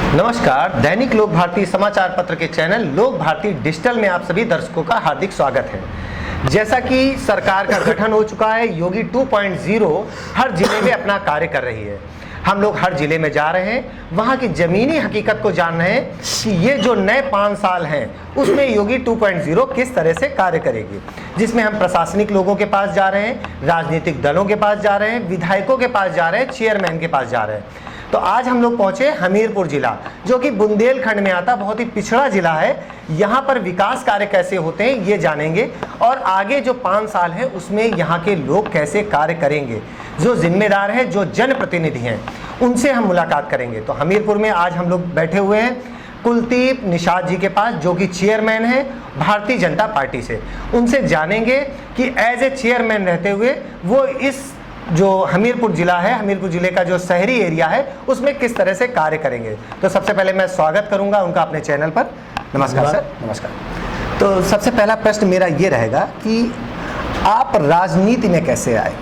नमस्कार, दैनिक लोक भारती समाचार पत्र के चैनल लोक भारती डिजिटल में आप सभी दर्शकों का हार्दिक स्वागत है। जैसा कि सरकार का गठन हो चुका है, योगी 2.0 हर जिले में अपना कार्य कर रही है। हम लोग हर जिले में जा रहे हैं, वहां की जमीनी हकीकत को जान रहे हैं कि ये जो नए 5 साल हैं उसमें योगी 2.0 किस तरह से कार्य करेगी, जिसमें हम प्रशासनिक लोगों के पास जा रहे हैं, राजनीतिक दलों के पास जा रहे हैं, विधायकों के पास जा रहे हैं, चेयरमैन के पास जा रहे हैं। तो आज हम लोग पहुंचे हमीरपुर जिला, जो कि बुंदेलखंड में आता बहुत ही पिछड़ा जिला है। यहाँ पर विकास कार्य कैसे होते हैं ये जानेंगे और आगे जो 5 साल है उसमें यहाँ के लोग कैसे कार्य करेंगे, जो जिम्मेदार हैं, जो जनप्रतिनिधि हैं, उनसे हम मुलाकात करेंगे। तो हमीरपुर में आज हम लोग बैठे हुए हैं कुलदीप निषाद जी के पास, जो कि चेयरमैन है भारतीय जनता पार्टी से। उनसे जानेंगे कि एज ए चेयरमैन रहते हुए वो इस जो हमीरपुर जिला है, हमीरपुर जिले का जो शहरी एरिया है, उसमें किस तरह से कार्य करेंगे। तो सबसे पहले मैं स्वागत करूंगा उनका अपने चैनल पर। नमस्कार सर। नमस्कार। तो सबसे पहला प्रश्न मेरा ये रहेगा कि आप राजनीति में कैसे आए?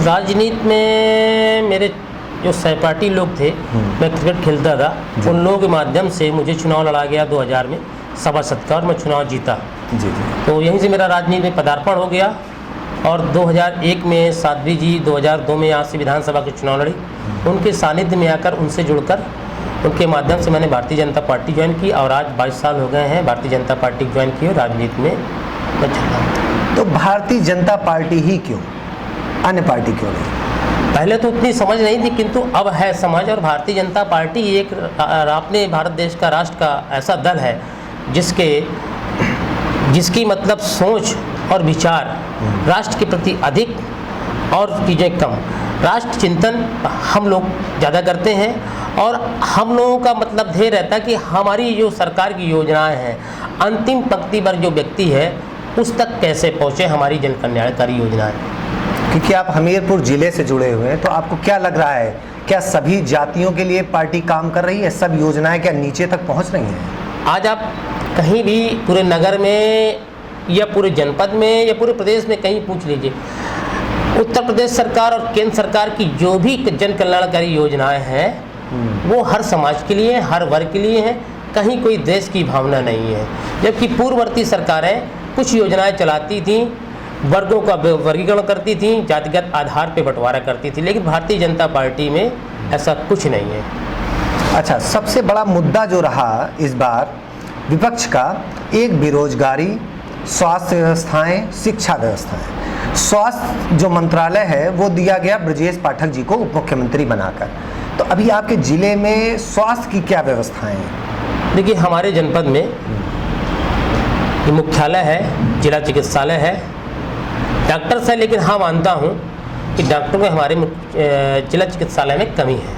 राजनीति में मेरे जो सहपाठी लोग थे, मैं क्रिकेट खेलता था, उन लोगों के माध्यम से मुझे चुनाव लड़ा गया 2000 में सभासद का, और मैं चुनाव जीता। जी। तो यहीं से मेरा राजनीति में पदार्पण हो गया। और 2001 में साध्वी जी 2002 में यहाँ से विधानसभा के चुनाव लड़ी। उनके सानिध्य में आकर, उनसे जुड़कर, उनके माध्यम से मैंने भारतीय जनता पार्टी ज्वाइन की और आज 22 साल हो गए हैं भारतीय जनता पार्टी ज्वाइन की और राजनीति में मैं चलता हूँ। तो भारतीय जनता पार्टी ही क्यों, अन्य पार्टी क्यों नहीं? पहले तो उतनी समझ नहीं थी, किंतु अब है समझ। और भारतीय जनता पार्टी एक अपने भारत देश का, राष्ट्र का ऐसा दल है जिसकी मतलब सोच और विचार राष्ट्र के प्रति अधिक और चीज़ें कम। राष्ट्र चिंतन हम लोग ज़्यादा करते हैं और हम लोगों का मतलब ध्येय रहता है कि हमारी जो सरकार की योजनाएं हैं, अंतिम पंक्ति पर जो व्यक्ति है उस तक कैसे पहुँचे हमारी जन कल्याणकारी योजनाएं। क्योंकि आप हमीरपुर जिले से जुड़े हुए हैं, तो आपको क्या लग रहा है, क्या सभी जातियों के लिए पार्टी काम कर रही है? सब योजनाएं क्या नीचे तक पहुँच रही हैं? आज आप कहीं भी पूरे नगर में या पूरे जनपद में या पूरे प्रदेश में कहीं पूछ लीजिए, उत्तर प्रदेश सरकार और केंद्र सरकार की जो भी जन कल्याणकारी योजनाएं हैं वो हर समाज के लिए, हर वर्ग के लिए हैं। कहीं कोई देश की भावना नहीं है। जबकि पूर्ववर्ती सरकारें कुछ योजनाएं चलाती थीं, वर्गों का वर्गीकरण करती थीं, जातिगत आधार पर बंटवारा करती थी, लेकिन भारतीय जनता पार्टी में ऐसा कुछ नहीं है। अच्छा, सबसे बड़ा मुद्दा जो रहा इस बार विपक्ष का, एक बेरोजगारी, स्वास्थ्य व्यवस्थाएं, शिक्षा व्यवस्थाएं। स्वास्थ्य जो मंत्रालय है वो दिया गया ब्रजेश पाठक जी को उप मुख्यमंत्री बनाकर। तो अभी आपके जिले में स्वास्थ्य की क्या व्यवस्थाएं हैं? देखिए, हमारे जनपद में ये मुख्यालय है, जिला चिकित्सालय है, डॉक्टर्स है, लेकिन हाँ मानता हूँ कि डॉक्टरों में हमारे जिला चिकित्सालय में कमी है।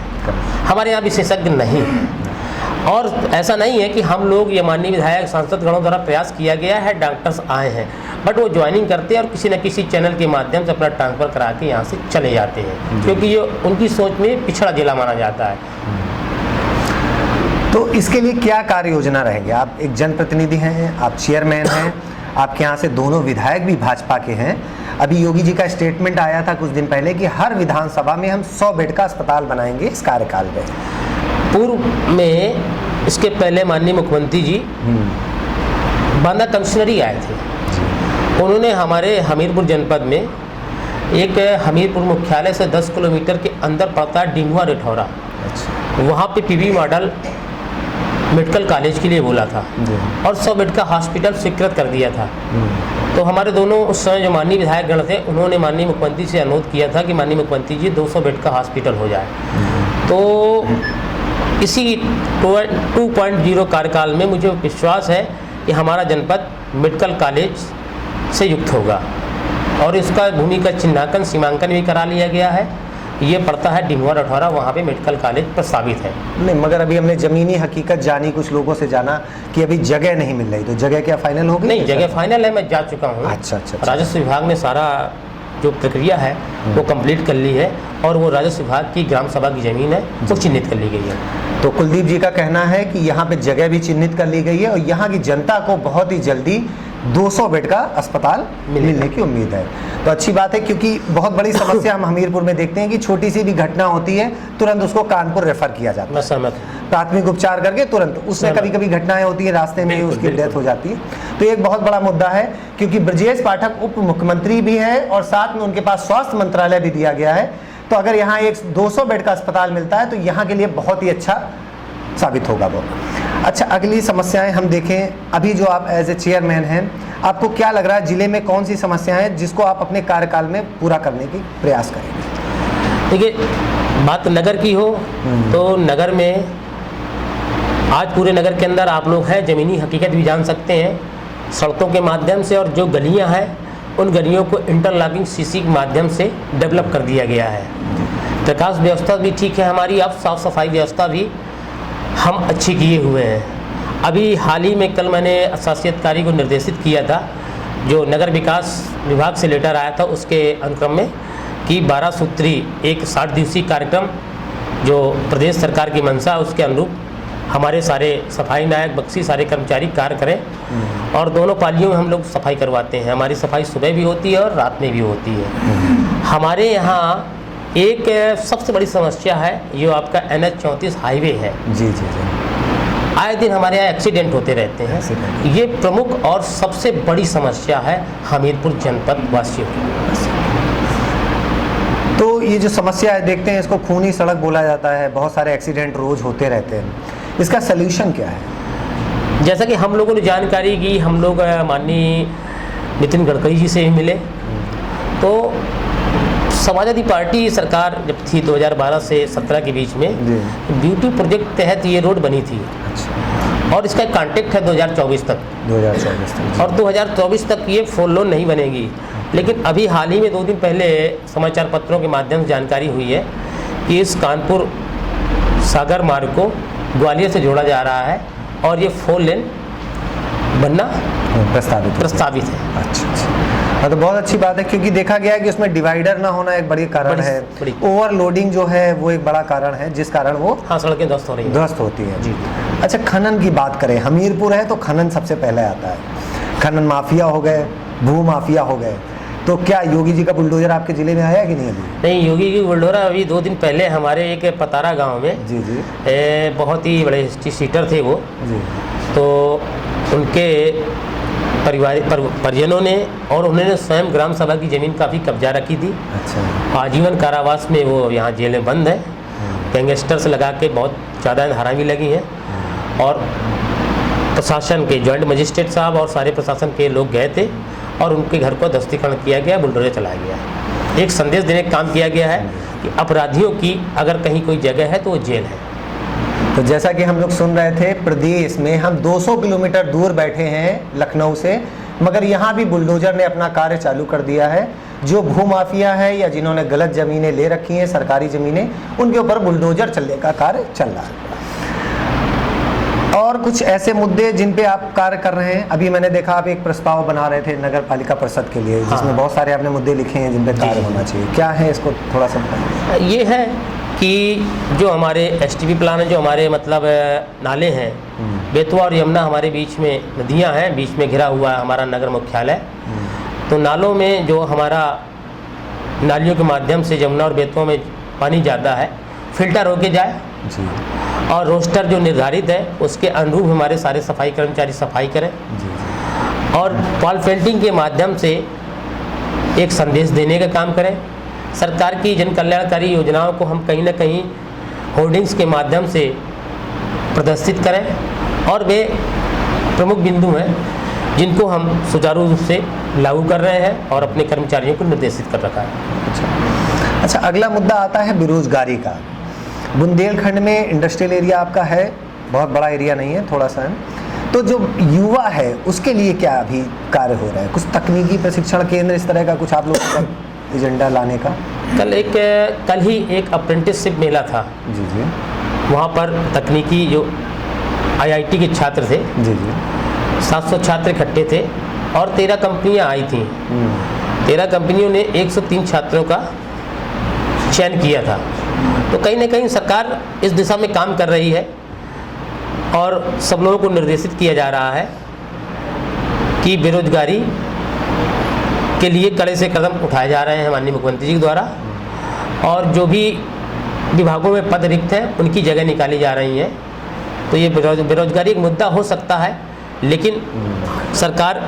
हमारे यहाँ विशेषज्ञ नहीं है। और ऐसा नहीं है कि हम लोग, ये माननीय विधायक, सांसद गणों द्वारा प्रयास किया गया है, डॉक्टर्स आए हैं, बट वो ज्वाइनिंग करते हैं और किसी न किसी चैनल के माध्यम से अपना ट्रांसफ़र करा के यहाँ से चले जाते हैं, क्योंकि ये उनकी सोच में पिछड़ा जिला माना जाता है। तो इसके लिए क्या कार्य योजना रहेंगे? आप एक जनप्रतिनिधि हैं, आप चेयरमैन हैं, आपके यहाँ से दोनों विधायक भी भाजपा के हैं। अभी योगी जी का स्टेटमेंट आया था कुछ दिन पहले कि हर विधानसभा में हम 100 बेड का अस्पताल बनाएंगे इस कार्यकाल में। पूर्व में इसके पहले माननीय मुख्यमंत्री जी बांदा कमिश्नरी आए थे। उन्होंने हमारे हमीरपुर जनपद में एक, हमीरपुर मुख्यालय से 10 किलोमीटर के अंदर पड़ता है डिंगुआ रिठौरा, वहाँ पे पीवी मॉडल मेडिकल कॉलेज के लिए बोला था और 100 बेड का हॉस्पिटल स्वीकृत कर दिया था। तो हमारे दोनों उस समय जो माननीय विधायक गण थे, उन्होंने माननीय मुख्यमंत्री से अनुरोध किया था कि माननीय मुख्यमंत्री जी 200 बेड का हॉस्पिटल हो जाए। तो इसी 2.0 कार्यकाल में मुझे विश्वास है कि हमारा जनपद मेडिकल कॉलेज से युक्त होगा और इसका भूमि का चिन्हांकन, सीमांकन भी करा लिया गया है। ये पड़ता है डिंगुआ रिठौरा, वहाँ पे मेडिकल कॉलेज प्रस्तावित है। नहीं, मगर अभी हमने ज़मीनी हकीकत जानी, कुछ लोगों से जाना कि अभी जगह नहीं मिल रही, तो जगह क्या फाइनल हो गई? नहीं, जगह फाइनल है, मैं जा चुका हूँ। अच्छा। राजस्व विभाग ने सारा जो प्रक्रिया है वो कंप्लीट कर ली है और वो राजस्व विभाग की ग्राम सभा की ज़मीन है, वो चिन्हित कर ली गई है। तो कुलदीप जी का कहना है कि यहाँ पे जगह भी चिन्हित कर ली गई है और यहाँ की जनता को बहुत ही जल्दी 200 बेड का अस्पताल मिलने की उम्मीद है। तो अच्छी बात है, क्योंकि बहुत बड़ी समस्या हम हमीरपुर में देखते हैं कि छोटी सी भी घटना होती है तुरंत उसको कानपुर रेफर किया जाता है, सहमत, प्राथमिक उपचार करके तुरंत। उसमें कभी कभी घटनाएं होती है, रास्ते में उसकी डेथ हो जाती है। तो ये एक बहुत बड़ा मुद्दा है, क्योंकि ब्रजेश पाठक उप मुख्यमंत्री भी है और साथ में उनके पास स्वास्थ्य मंत्रालय भी दिया गया है। तो अगर यहाँ एक 200 बेड का अस्पताल मिलता है तो यहाँ के लिए बहुत ही अच्छा साबित होगा वो। अच्छा, अगली समस्याएं हम देखें, अभी जो आप एज ए चेयरमैन हैं, आपको क्या लग रहा है जिले में कौन सी समस्याएं हैं जिसको आप अपने कार्यकाल में पूरा करने की प्रयास करेंगे? देखिए, बात नगर की हो तो नगर में आज पूरे नगर के अंदर आप लोग हैं, ज़मीनी हकीकत भी जान सकते हैं सड़कों के माध्यम से, और जो गलियां हैं उन गलियों को इंटरलॉकिंग सीसी के माध्यम से डेवलप कर दिया गया है। प्रकाश व्यवस्था भी ठीक है हमारी, अब साफ़ सफाई व्यवस्था भी हम अच्छी किए हुए हैं। अभी हाल ही में कल मैंने शासी अधिकारी को निर्देशित किया था, जो नगर विकास विभाग से लेटर आया था उसके अनुक्रम में, कि 12 सूत्री एक 60 दिवसीय कार्यक्रम जो प्रदेश सरकार की मंशा है उसके अनुरूप हमारे सारे सफाई नायक बख्शी सारे कर्मचारी कार्य करें, और दोनों पालियों में हम लोग सफाई करवाते हैं। हमारी सफाई सुबह भी होती है और रात में भी होती है। हमारे यहाँ एक सबसे बड़ी समस्या है, ये आपका NH 34 हाईवे है। जी जी जी। आए दिन हमारे यहाँ एक्सीडेंट होते रहते हैं। ये प्रमुख और सबसे बड़ी समस्या है हमीरपुर जनपद वासियों की। तो ये जो समस्या है देखते हैं, इसको खूनी सड़क बोला जाता है, बहुत सारे एक्सीडेंट रोज होते रहते हैं, इसका सलूशन क्या है? जैसा कि हम लोगों ने जानकारी की, हम लोग माननीय नितिन गडकरी जी से मिले, तो समाजवादी पार्टी सरकार जब थी 2012 से 17 के बीच में, ब्यूटी प्रोजेक्ट तहत ये रोड बनी थी। अच्छा। और इसका कॉन्ट्रैक्ट है 2024 तक, 2024 तक, और 2024 तक ये 4 लेन नहीं बनेगी। लेकिन अभी हाल ही में 2 दिन पहले समाचार पत्रों के माध्यम से जानकारी हुई है कि इस कानपुर सागर मार्ग को ग्वालियर से जोड़ा जा रहा है और ये 4 लेन बनना प्रस्तावित है। अच्छा। हाँ, तो बहुत अच्छी बात है, क्योंकि देखा गया है कि उसमें डिवाइडर ना होना एक बड़ी कारण है, ओवरलोडिंग जो है वो एक बड़ा कारण है, जिस कारण वो सड़कें ध्वस्त हो रही हैं, ध्वस्त होती है। जी। अच्छा, खनन की बात करें, हमीरपुर है तो खनन सबसे पहले आता है। खनन माफिया हो गए, भू माफिया हो गए, तो क्या योगी जी का बुलडोजर आपके जिले में आया कि नहीं अभी? नहीं, योगी जी बुलडोजर अभी 2 दिन पहले हमारे एक पतारा गांव में, जी जी, बहुत ही बड़े हिस्ट्री सीटर थे वो जी, तो उनके परिजनों ने और उन्होंने स्वयं ग्राम सभा की ज़मीन काफ़ी कब्जा रखी थी। अच्छा। आजीवन कारावास में वो यहाँ जेल में बंद है। गैंगस्टर्स लगा के बहुत ज़्यादा धारा भी लगी हैं, और प्रशासन के जॉइंट मजिस्ट्रेट साहब और सारे प्रशासन के लोग गए थे और उनके घर को ध्वस्तीकरण किया गया, बुलडोजर चलाया गया। एक संदेश देने का काम किया गया है कि अपराधियों की अगर कहीं कोई जगह है तो वो जेल है। तो जैसा कि हम लोग सुन रहे थे, प्रदेश में हम 200 किलोमीटर दूर बैठे हैं लखनऊ से, मगर यहाँ भी बुलडोजर ने अपना कार्य चालू कर दिया है। जो भूमाफिया है या जिन्होंने गलत ज़मीनें ले रखी हैं, सरकारी ज़मीनें, उनके ऊपर बुलडोजर चलने का कार्य चल रहा है। और कुछ ऐसे मुद्दे जिन पे आप कार्य कर रहे हैं, अभी मैंने देखा आप एक प्रस्ताव बना रहे थे नगर पालिका परिषद के लिए, जिसमें बहुत सारे आपने मुद्दे लिखे हैं जिन पे कार्य होना चाहिए। क्या है, इसको थोड़ा सा बताइए। ये है कि जो हमारे STP प्लान है, जो हमारे मतलब नाले हैं, बेतवा और यमुना हमारे बीच में नदियां हैं, बीच में घिरा हुआ है हमारा नगर मुख्यालय। तो नालों में जो हमारा नालियों के माध्यम से यमुना और बेतवा में पानी जाता है, फिल्टर होके जाए जी, और रोस्टर जो निर्धारित है उसके अनुरूप हमारे सारे सफाई कर्मचारी सफाई करें जी, और वॉल पेंटिंग के माध्यम से एक संदेश देने का काम करें। सरकार की जन कल्याणकारी योजनाओं को हम कहीं ना कहीं होर्डिंग्स के माध्यम से प्रदर्शित करें, और वे प्रमुख बिंदु हैं जिनको हम सुचारू रूप से लागू कर रहे हैं और अपने कर्मचारियों को निर्देशित कर रखा है। अच्छा, अगला मुद्दा आता है बेरोजगारी का। बुंदेलखंड में इंडस्ट्रियल एरिया आपका है, बहुत बड़ा एरिया नहीं है, थोड़ा सा है। तो जो युवा है उसके लिए क्या अभी कार्य हो रहा है? कुछ तकनीकी प्रशिक्षण केंद्र इस तरह का कुछ आप लोग का एजेंडा लाने का? कल ही एक अप्रेंटिसशिप मेला था। जी जी। वहाँ पर तकनीकी जो IIT के छात्र थे, जी जी, 700 छात्र इकट्ठे थे और 13 कंपनियाँ आई थीं। 13 कंपनियों ने 103 छात्रों का चयन किया था। तो कहीं ना कहीं सरकार इस दिशा में काम कर रही है और सब लोगों को निर्देशित किया जा रहा है कि बेरोजगारी के लिए कड़े से कदम उठाए जा रहे हैं माननीय मुख्यमंत्री जी के द्वारा, और जो भी विभागों में पद रिक्त हैं उनकी जगह निकाली जा रही हैं। तो ये बेरोजगारी एक मुद्दा हो सकता है, लेकिन सरकार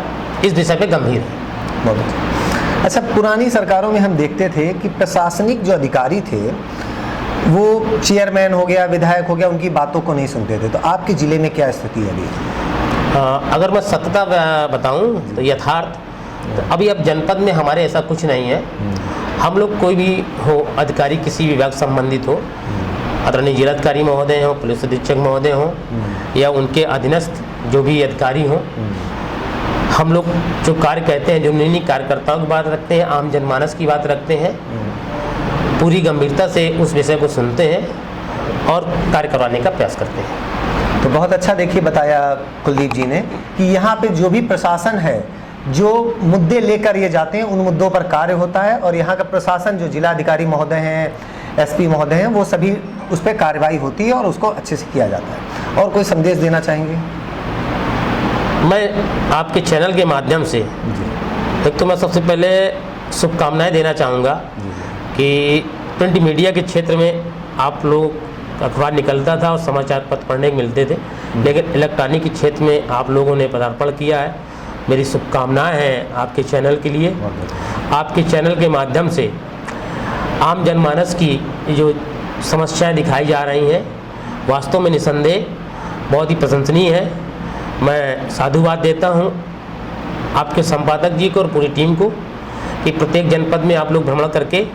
इस दिशा पे गंभीर है। बहुत अच्छा। पुरानी सरकारों में हम देखते थे कि प्रशासनिक जो अधिकारी थे वो चेयरमैन हो गया, विधायक हो गया, उनकी बातों को नहीं सुनते थे। तो आपके ज़िले में क्या स्थिति है अभी? अगर मैं सत्यता बताऊं तो यथार्थ तो अभी अब जनपद में हमारे ऐसा कुछ नहीं है। हम लोग कोई भी हो अधिकारी, किसी विभाग संबंधित हो, आदरणीय जिलाधिकारी महोदय हों, पुलिस अधीक्षक महोदय हों, या उनके अधीनस्थ जो भी अधिकारी हों, हम लोग जो कार्य कहते हैं, जो निर्णय कार्यकर्ताओं की बात रखते हैं, आम जनमानस की बात रखते हैं, पूरी गंभीरता से उस विषय को सुनते हैं और कार्य करवाने का प्रयास करते हैं। तो बहुत अच्छा देखिए बताया कुलदीप जी ने कि यहाँ पे जो भी प्रशासन है, जो मुद्दे लेकर ये जाते हैं उन मुद्दों पर कार्य होता है, और यहाँ का प्रशासन जो जिलाधिकारी महोदय हैं, एसपी महोदय हैं, वो सभी उस पर कार्रवाई होती है और उसको अच्छे से किया जाता है। और कोई संदेश देना चाहेंगे? मैं आपके चैनल के माध्यम से एक तो मैं सबसे पहले शुभकामनाएं देना चाहूँगा कि प्रिंट मीडिया के क्षेत्र में आप लोग अखबार निकलता था और समाचार पत्र पढ़ने को मिलते थे, लेकिन इलेक्ट्रॉनिक के क्षेत्र में आप लोगों ने पदार्पण किया है। मेरी शुभकामनाएं हैं आपके चैनल के लिए। आपके चैनल के माध्यम से आम जनमानस की जो समस्याएं दिखाई जा रही हैं, वास्तव में निसंदेह बहुत ही प्रशंसनीय है। मैं साधुवाद देता हूं आपके संपादक जी को और पूरी टीम को कि प्रत्येक जनपद में आप लोग भ्रमण करके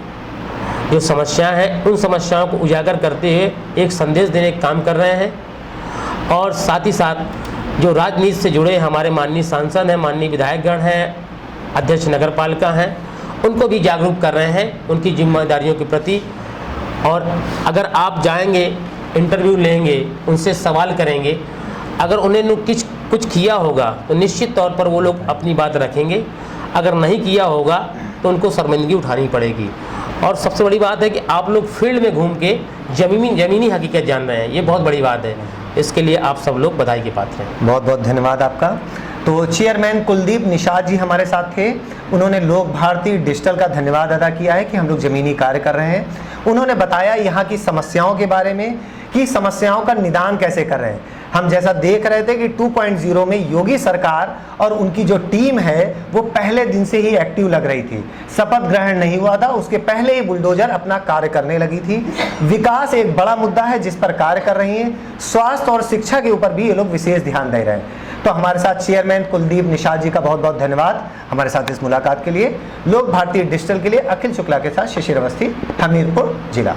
जो समस्याएं हैं उन समस्याओं को उजागर करते हुए एक संदेश देने का काम कर रहे हैं, और साथ ही साथ जो राजनीति से जुड़े हमारे माननीय सांसद हैं, माननीय विधायकगण हैं, अध्यक्ष नगर पालिका हैं, उनको भी जागरूक कर रहे हैं उनकी जिम्मेदारियों के प्रति। और अगर आप जाएंगे, इंटरव्यू लेंगे, उनसे सवाल करेंगे, अगर उन्हें कुछ किया होगा तो निश्चित तौर पर वो लोग अपनी बात रखेंगे, अगर नहीं किया होगा तो उनको शर्मिंदगी उठानी पड़ेगी। और सबसे बड़ी बात है कि आप लोग फील्ड में घूम के ज़मीनी हकीकत जान रहे हैं, ये बहुत बड़ी बात है। इसके लिए आप सब लोग बधाई के पात्र हैं। बहुत बहुत धन्यवाद आपका। तो चेयरमैन कुलदीप निषाद जी हमारे साथ थे। उन्होंने लोक भारती डिजिटल का धन्यवाद अदा किया है कि हम लोग ज़मीनी कार्य कर रहे हैं। उन्होंने बताया यहाँ की समस्याओं के बारे में कि समस्याओं का निदान कैसे कर रहे हैं। हम जैसा देख रहे थे कि 2.0 में योगी सरकार और उनकी जो टीम है वो पहले दिन से ही एक्टिव लग रही थी। शपथ ग्रहण नहीं हुआ था, उसके पहले ही बुलडोजर अपना कार्य करने लगी थी। विकास एक बड़ा मुद्दा है जिस पर कार्य कर रही हैं। स्वास्थ्य और शिक्षा के ऊपर भी ये लोग विशेष ध्यान दे रहे हैं। तो हमारे साथ चेयरमैन कुलदीप निषाद जी का बहुत बहुत धन्यवाद हमारे साथ इस मुलाकात के लिए। लोक भारती डिजिटल के लिए अखिल शुक्ला के साथ शिशिर अवस्थी, हमीरपुर जिला।